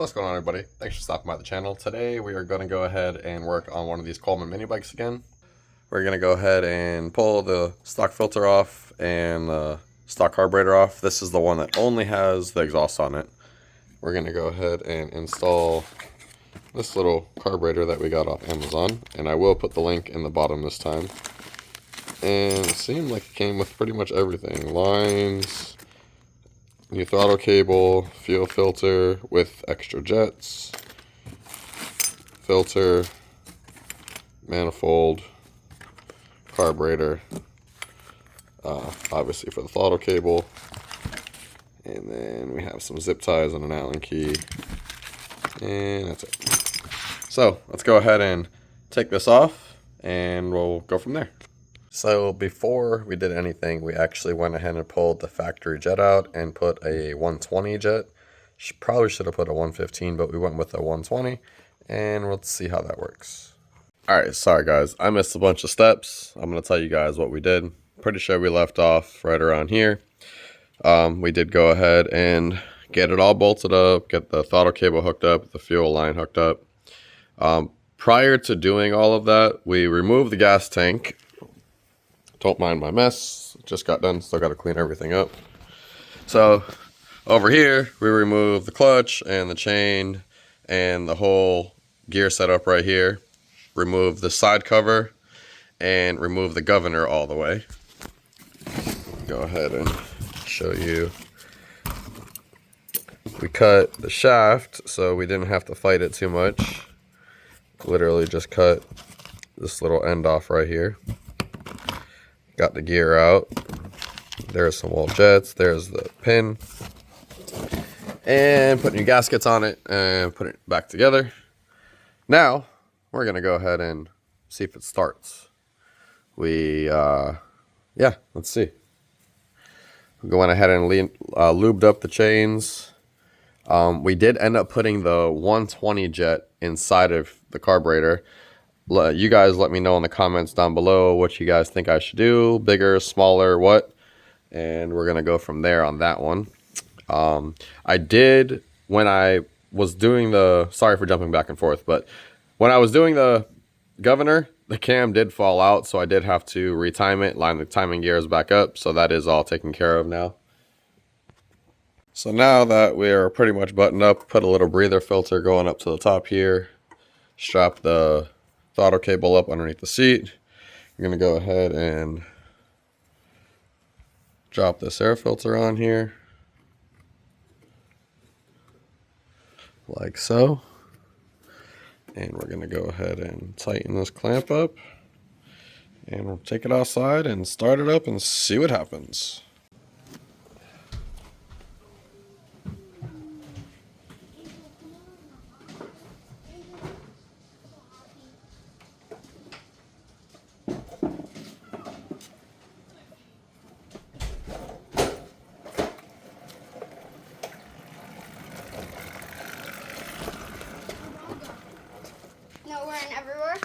What's going on, everybody? Thanks for stopping by the channel. Today we are going to go ahead and work on one of these Coleman mini bikes again. We're going to go ahead and pull the stock filter off and the stock carburetor off. This is the one that only has the exhaust on it. We're going to go ahead and install this little carburetor that we got off Amazon, and I will put the link in the bottom this time. And it seemed like it came with pretty much everything. Lines, new throttle cable, fuel filter with extra jets, filter, manifold, carburetor, obviously for the throttle cable, and then we have some zip ties and an Allen key, and that's it. So let's go ahead and take this off and we'll go from there. So before we did anything, we actually went ahead and pulled the factory jet out and put a 120 jet. Probably should have put a 115, but we went with a 120, and let's see how that works. Alright, sorry guys, I missed a bunch of steps. I'm going to tell you guys what we did. Pretty sure we left off right around here. We did go ahead and get it all bolted up, get the throttle cable hooked up, the fuel line hooked up. Prior to doing all of that, we removed the gas tank. Don't mind my mess, just got done, still got to clean everything up. So over here, we remove the clutch and the chain and the whole gear setup right here. Remove the side cover and remove the governor all the way. Go ahead and show you. We cut the shaft so we didn't have to fight it too much. Literally just cut this little end off right here. Got the gear out. There's some old jets. There's the pin. And put new gaskets on it and put it back together. Now, we're going to go ahead and see if it starts. Yeah, let's see. We went ahead and lubed up the chains. We did end up putting the 120 jet inside of the carburetor. You guys let me know in the comments down below what you guys think I should do. Bigger, smaller, what? And we're going to go from there on that one. I did, when I was doing the, sorry for jumping back and forth, but when I was doing the governor, the cam did fall out, so I did have to retime it, line the timing gears back up, so that is all taken care of now. So now that we're pretty much buttoned up, put a little breather filter going up to the top here, strap the throttle cable up underneath the seat. You're going to go ahead and drop this air filter on here, like so. And we're going to go ahead and tighten this clamp up, and we'll take it outside and start it up and see what happens. No, we're in everywhere.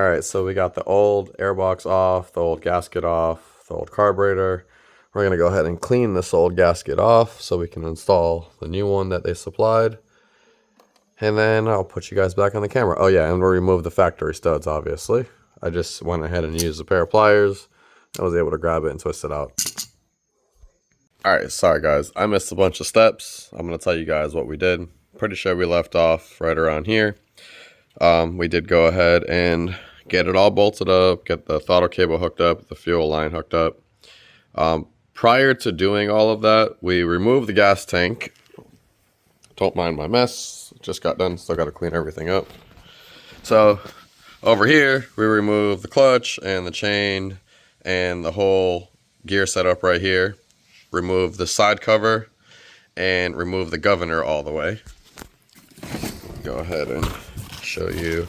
Alright, so we got the old airbox off, the old gasket off, the old carburetor. We're going to go ahead and clean this old gasket off so we can install the new one that they supplied. And then I'll put you guys back on the camera. Oh yeah, and we'll remove the factory studs, obviously. I just went ahead and used a pair of pliers. I was able to grab it and twist it out. Alright, sorry guys. I missed a bunch of steps. I'm going to tell you guys what we did. Pretty sure we left off right around here. We did go ahead and get it all bolted up, get the throttle cable hooked up, the fuel line hooked up. Prior to doing all of that, we removed the gas tank. Don't mind my mess. Just got done. Still got to clean everything up. So over here, we removed the clutch and the chain and the whole gear setup right here. Remove the side cover and remove the governor all the way. Go ahead and show you.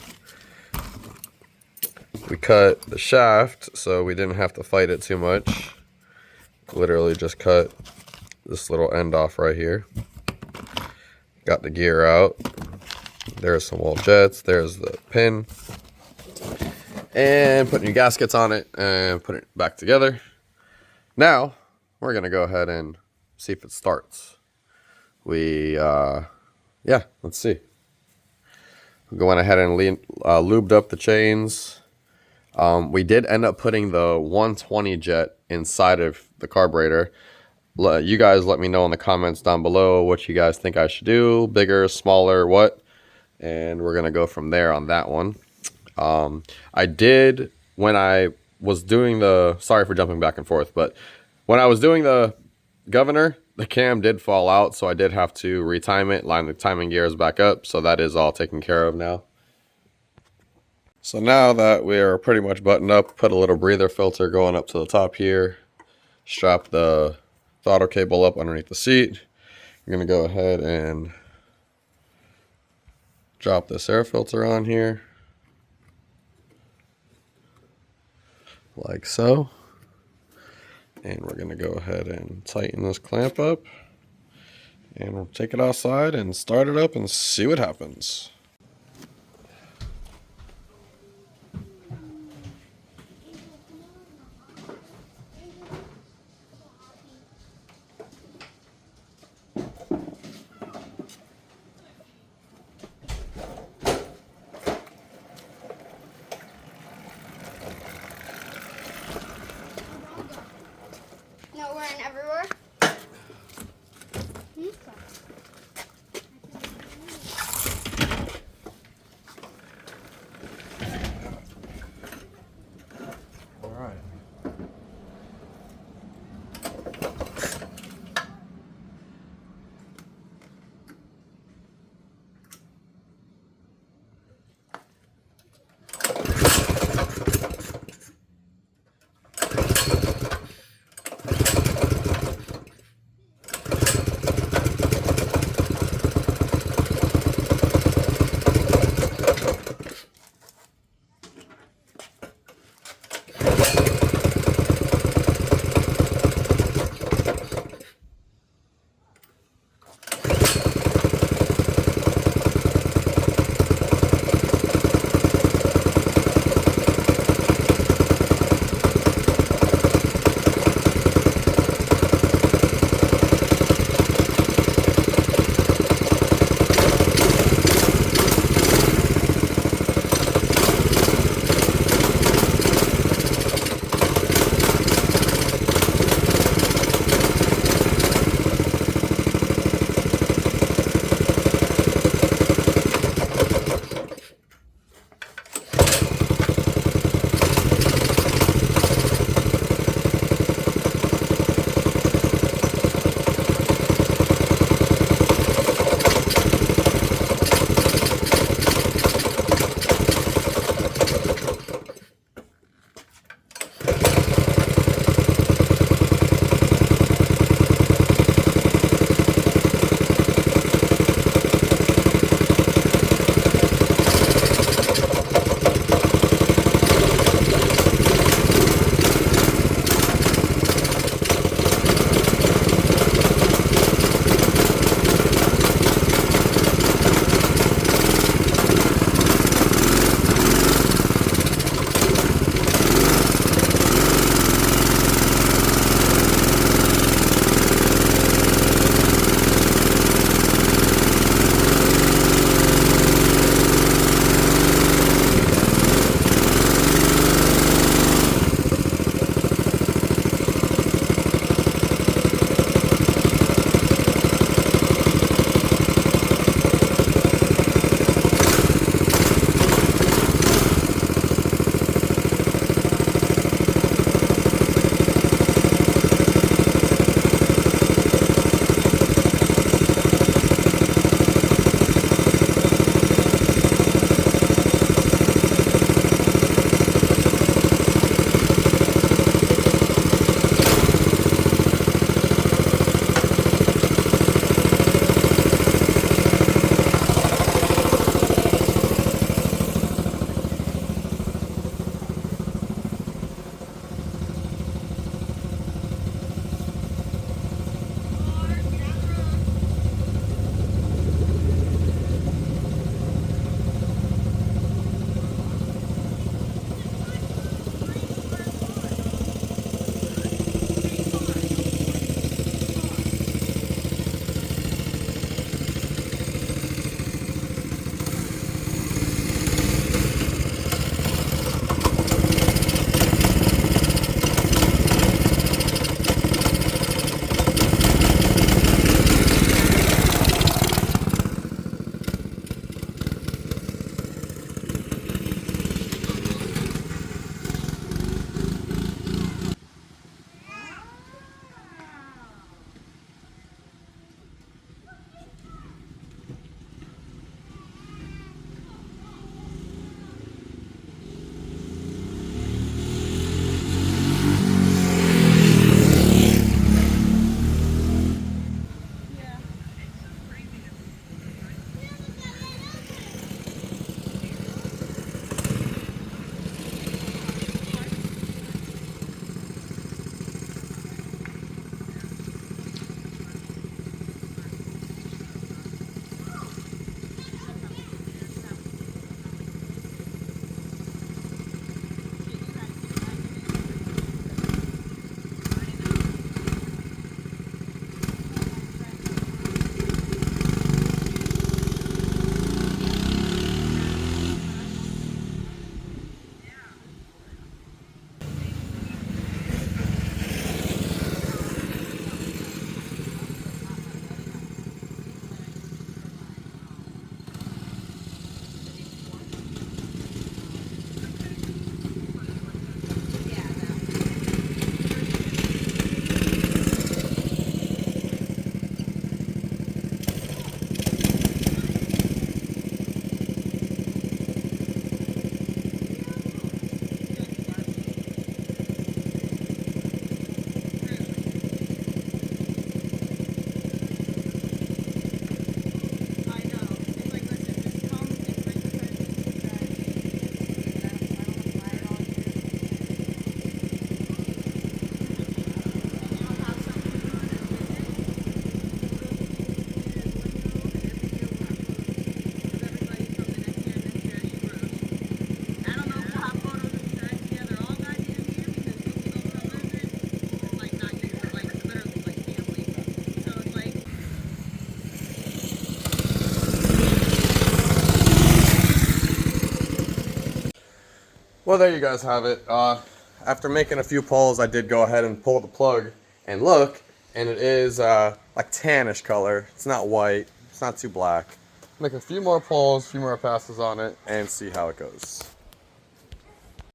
We cut the shaft so we didn't have to fight it too much. Literally just cut this little end off right here. Got the gear out. There's some old jets. There's the pin. And put new gaskets on it and put it back together. Now, we're going to go ahead and see if it starts. Yeah, let's see. We went ahead and lubed up the chains. We did end up putting the 120 jet inside of the carburetor. You guys let me know in the comments down below what you guys think I should do. Bigger, smaller, what? And we're going to go from there on that one. I did, when I was doing the, sorry for jumping back and forth, but when I was doing the governor, the cam did fall out, so I did have to retime it, line the timing gears back up, so that is all taken care of now. So now that we are pretty much buttoned up, put a little breather filter going up to the top here, strap the throttle cable up underneath the seat. We're going to go ahead and drop this air filter on here, like so. And we're going to go ahead and tighten this clamp up. And we'll take it outside and start it up and see what happens. No, we're in everywhere. Well, there you guys have it. After making a few pulls, I did go ahead and pull the plug and look, and it is like tannish color. It's not white. It's not too black. Make a few more pulls, a few more passes on it, and see how it goes.